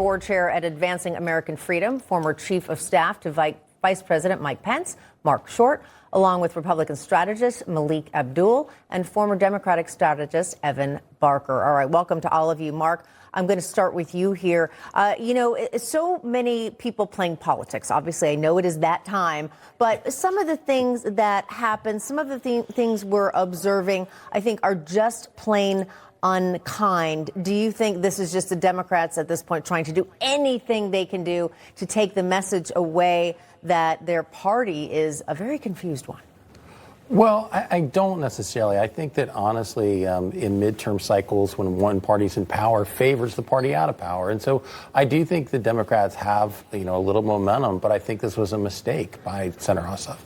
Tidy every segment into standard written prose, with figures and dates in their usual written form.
board chair at Advancing American Freedom, former chief of staff to Vice President Mike Pence, Marc Short, along with Republican strategist Malik Abdul and former Democratic strategist Evan Barker. All right, welcome to all of you. Marc, I'm going to start with you here. So many people playing politics. Obviously, I know it is that time, but some of the things that happen, some of the things we're observing, I think are just plain unkind. Do you think this is just the Democrats at this point trying to do anything they can do to take the message away that their party is a very confused one? Well, I don't necessarily. I think that honestly, in midterm cycles, when one party's in power, favors the party out of power. And so I do think the Democrats have, a little momentum, but I think this was a mistake by Senator Ossoff.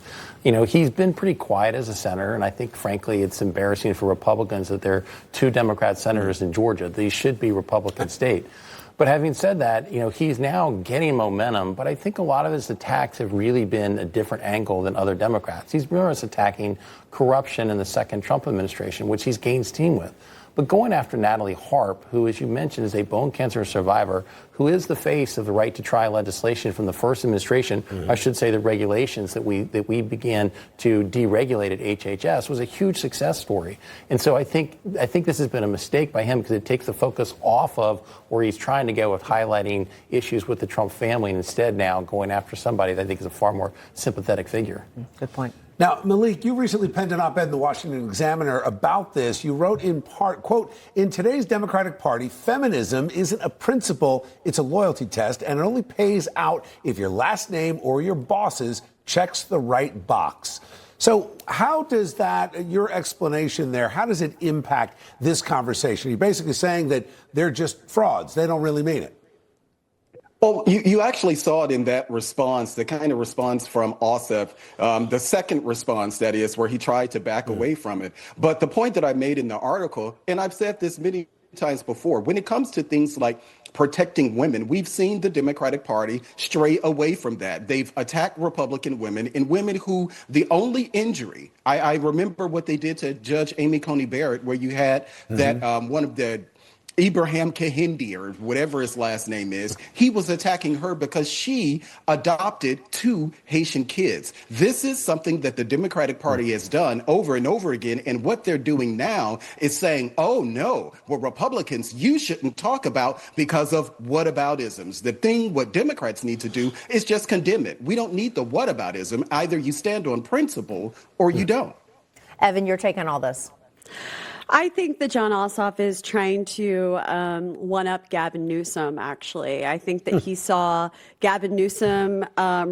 He's been pretty quiet as a senator, and I think, frankly, it's embarrassing for Republicans that there are two Democrat senators in Georgia. These should be Republican state. But having said that, he's now getting momentum, but I think a lot of his attacks have really been a different angle than other Democrats. He's more or less attacking corruption in the second Trump administration, which he's gained steam with. But going after Natalie Harp, who, as you mentioned, is a bone cancer survivor, who is the face of the right to try legislation from the first administration, I should say the regulations that we began to deregulate at HHS, was a huge success story. And so I think this has been a mistake by him because it takes the focus off of where he's trying to go with highlighting issues with the Trump family and instead now going after somebody that I think is a far more sympathetic figure. Good point. Now, Malik, you recently penned an op-ed in the Washington Examiner about this. You wrote in part, quote, "In today's Democratic Party, feminism isn't a principle, it's a loyalty test, and it only pays out if your last name or your boss's checks the right box." So how does that, your explanation there, how does it impact this conversation? You're basically saying that they're just frauds. They don't really mean it. Well, you actually saw it in that response, the kind of response from Ossoff, the second response, that is, where he tried to back away from it. But the point that I made in the article, and I've said this many times before, when it comes to things like protecting women, we've seen the Democratic Party stray away from that. They've attacked Republican women and women who the only injury, I remember what they did to Judge Amy Coney Barrett, where you had that one of the Ibrahim Kahindi, or whatever his last name is, he was attacking her because she adopted two Haitian kids. This is something that the Democratic Party has done over and over again. And what they're doing now is saying, oh, no, well, Republicans, you shouldn't talk about because of whataboutisms. The thing what Democrats need to do is just condemn it. We don't need the whataboutism. Either you stand on principle or you don't. Evan, your take on all this? I think that Jon Ossoff is trying to one-up Gavin Newsom, actually. I think that he saw Gavin Newsom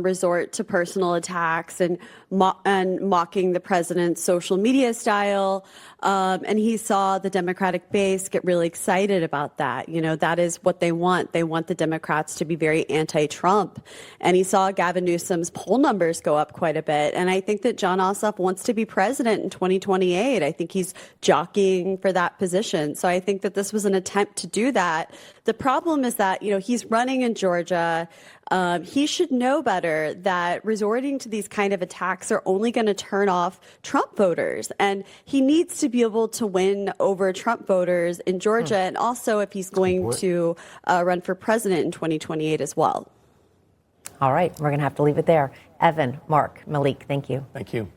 resort to personal attacks and mocking the president's social media style. And he saw the Democratic base get really excited about that. That is what they want. They want the Democrats to be very anti-Trump. And he saw Gavin Newsom's poll numbers go up quite a bit. And I think that Jon Ossoff wants to be president in 2028. I think he's jockeying for that position. So I think that this was an attempt to do that. The problem is that, he's running in Georgia. He should know better that resorting to these kind of attacks are only going to turn off Trump voters. And he needs to be able to win over Trump voters in Georgia. And also if he's going to run for president in 2028 as well. All right. We're going to have to leave it there. Evan, Marc, Malik, thank you. Thank you.